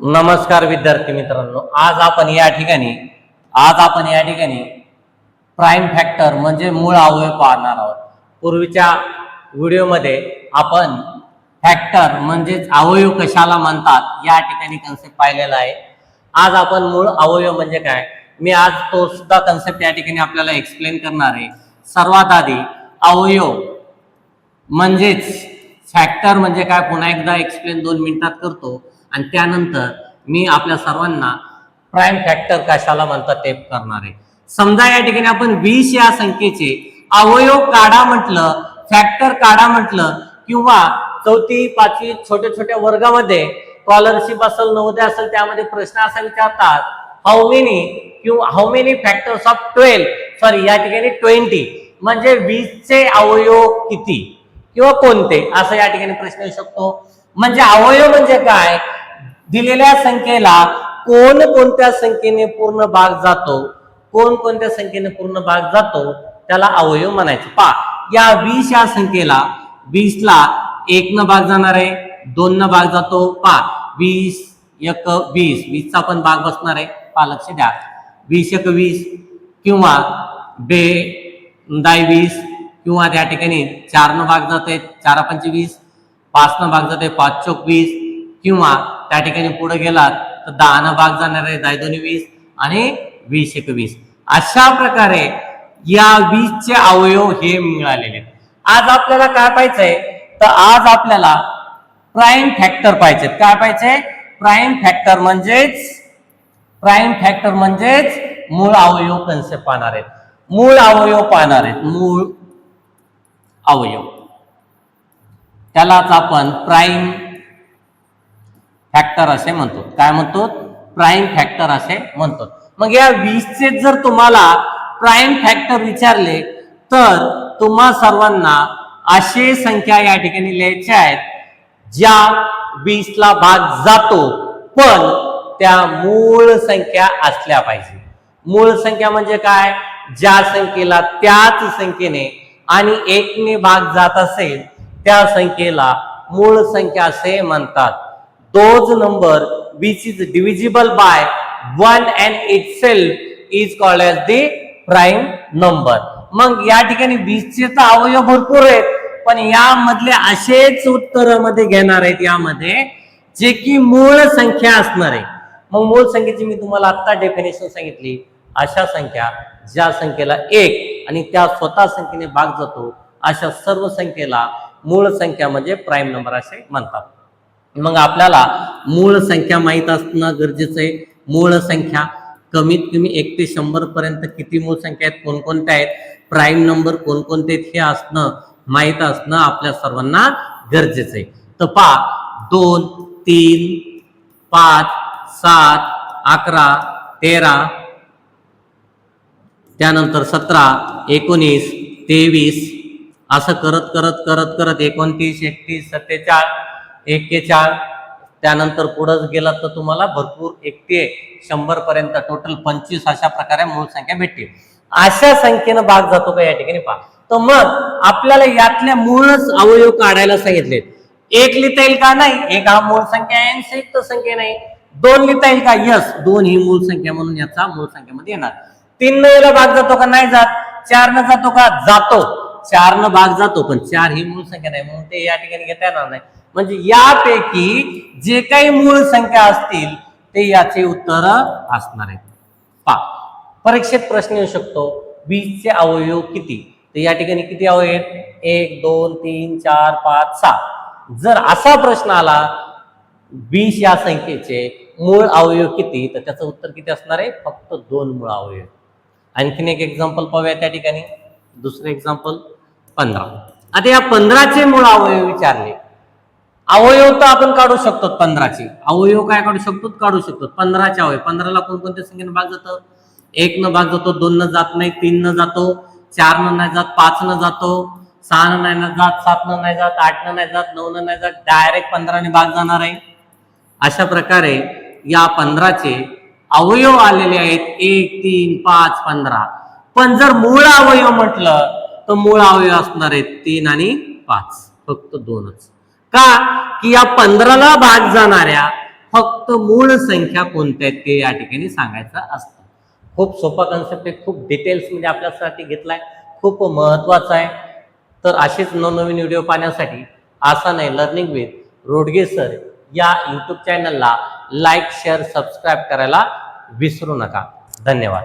नमस्कार विद्यार्थी मित्रांनो, आज आपण या ठिकाणी प्राइम फॅक्टर म्हणजे मूळ अवयव पाहणार आहोत। पूर्वीच्या व्हिडिओमध्ये आपण फॅक्टर म्हणजे अवयव कशाला म्हणतात या ठिकाणी कन्सेप्ट पाहिलेला आहे। आज आपण मूळ अवयव म्हणजे काय मी आज तो सुद्धा कन्सेप्ट या ठिकाणी आपल्याला एक्सप्लेन करणार आहे। सर्वात आधी अवयव म्हणजेच फॅक्टर म्हणजे काय पुन्हा एकदा एक्सप्लेन 2 मिनिटात करतो आणि त्यानंतर मी आपल्या सर्वांना प्राइम फॅक्टर कशाला म्हणतात ते करणार आहे। समजा या ठिकाणी आपण 20 या संख्येचे अवयव काढा म्हटलं, फॅक्टर काढा म्हटलं किंवा 4थी 5वी छोट्या छोट्या वर्गामध्ये स्कॉलरशिप असेल, नवोदय असेल, त्यामध्ये प्रश्न असा विचारतात how many factors of 12 sorry या ठिकाणी 20 म्हणजे 20 चे अवयव किती किंवा कोणते असं या ठिकाणी प्रश्न येऊ शकतो। म्हणजे अवयव म्हणजे काय, दिलेल्या संख्येला कोणत्या संख्येने पूर्ण भाग जातो, कोणत्या संख्येने पूर्ण भाग जातो त्याला अवयव म्हणायचं। पहा या 20 या संख्येला 20 ला 1 न भाग जाणार आहे, 2 न भाग जातो। पहा 20 1 20 20 चा पण भाग बसणार आहे। पहा लक्ष द्या 20 1 20 किंवा 2 20 किंवा त्या ठिकाणी 4 न भाग जाते 4 5 20, 5 न भाग जाते 5 चौक 20 किंवा त्या ठिकाणी पुढे गेलात तर 10 न भाग जाणार आहे 10 2 20 आणि 20 1 20। अशा प्रकारे या 20 चे अवयव हे मिळालेले। आज आपल्याला काय पाहिजे तर आज आपल्याला प्राइम फॅक्टर पाहिजे। काय पाहिजे, प्राइम फॅक्टर म्हणजेच मूळ अवयव कन्सेप्ट पाहणार आहेत, मूळ अवयव पाहणार आहेत। मूळ अवयव त्यालाच आपण प्राइम फॅक्टर असे म्हणतो। काय म्हणतो, प्राइम फॅक्टर असे म्हणतो। मग या 20 चे जर तुम्हाला प्राइम फॅक्टर विचारले तर तुम्हा सर्वांना अशी संख्या या ठिकाणी लिहायच्या आहेत ज्या 20 ला भाग जातो पण त्या मूळ संख्या असल्या पाहिजे। मूळ संख्या म्हणजे काय, ज्या संख्येला त्याच संख्येने आणि 1 ने भाग जात असेल त्या संख्येला मूळ संख्या असे म्हणतात। Those number which is divisible by 1 and itself is called as the prime number। मग या ठिकाणी 20 चे तर अवयव भरपूर आहेत पण यामधले असेच उत्तरामध्ये घेणार आहेत यामध्ये जे की मूळ संख्या असणार आहे। मग मूळ संख्येची मी तुम्हाला आता डेफिनेशन सांगितली, अशा संख्या ज्या संख्येला 1 आणि त्या स्वतः संख्येने भाग जातो अशा सर्व संख्येला मूळ संख्या म्हणजे प्राइम नंबर असे म्हणतात। मग आपल्याला मूळ संख्या माहित असणं गरजेचं आहे। मूळ संख्या कमीत कमी 1 ते 100 पर्यंत किती मूळ संख्या आहेत, कोणकोणत्या आहेत, प्राइम नंबर कोणकोणते हे असणं माहित असणं आपल्या सर्वांना गरजेचं आहे। तर पहा 2 3 5 7 11 13 त्यानंतर 17 19 23 असं करत करत करत करत 29 31 47 41 त्यानंतर पुढे गेला तर तुम्हाला भरपूर 1 ते 100 पर्यंत टोटल 25 अशा प्रकारे मूळ संख्या भेटते। अशा संख्येने भाग जातो का या ठिकाणी पहा। तर मग आपल्याला यातल्या मूळच अवयव काढायला सांगितले। 1 लिहिता येईल का, नाही, 1 हा मूळ संख्या आहे आणि संयुक्त संख्या नाही। 2 लिहिता येईल का, यस 2 ही मूळ संख्या म्हणून याचा मूळ संख्येमध्ये येणार। 3 न याला भाग जातो का, नाही जात। 4 न जातो का, जातो। 4 न भाग जातो पण 4 ही मूळ संख्या नाही म्हणून ते या ठिकाणी घेता येणार नाही। म्हणजे यापैकी जे काही मूळ संख्या असतील ते याचे उत्तर असणार आहेत। पहा परीक्षेत प्रश्न येऊ शकतो 20 चे अवयव किती, तर या ठिकाणी किती अवयव आहेत, 1 2 3 4 5 6। जर असा प्रश्न आला 20 या संख्येचे मूळ अवयव किती तर त्याचं उत्तर किती असणार आहे, फक्त 2 मूळ अवयव। आणखीन एक एक्झाम्पल पाहूया त्या ठिकाणी, दुसरे एक्झाम्पल 15। आता या 15 चे मूळ अवयव विचारले। अवयव तर आपण काढू शकतो 15 चे अवयव, काय काढू शकतो 15 चे अवयव। 15 ला कोणकोणत्या संख्येने भाग जातो, 1 न भाग जातो, 2 न जात नाही, 3 न जातो, 4 न नाही जात, 5 न जातो, 6 न नाही जात, 7 न नाही जात, 8 न नाही जात, 9 न नाही जात, डायरेक्ट 15 ने भाग जाणार आहे। अशा प्रकारे या 15 चे अवयव आलेले आहेत 1 3 5 15। पण जर मूळ अवयव म्हटलं तर मूळ अवयव असणार आहेत 3 आणि 5, फक्त 2च। का की या 15 ला भाग जाणाऱ्या फक्त मूळ संख्या कोणत्या आहेत ते या ठिकाणी सांगायचं असतं. खूप सोपा कन्सेप्ट आहे, खूप डिटेल्स म्हणजे आपल्यासाठी घेतलाय, खूप महत्वाचा आहे. तर असेच नवनवीन व्हिडिओ पाहण्यासाठी आसान आहे लर्निंग विथ रोडगे सर या यूट्यूब चॅनलला लाईक, शेअर, सबस्क्राईब करायला विसरू नका. धन्यवाद.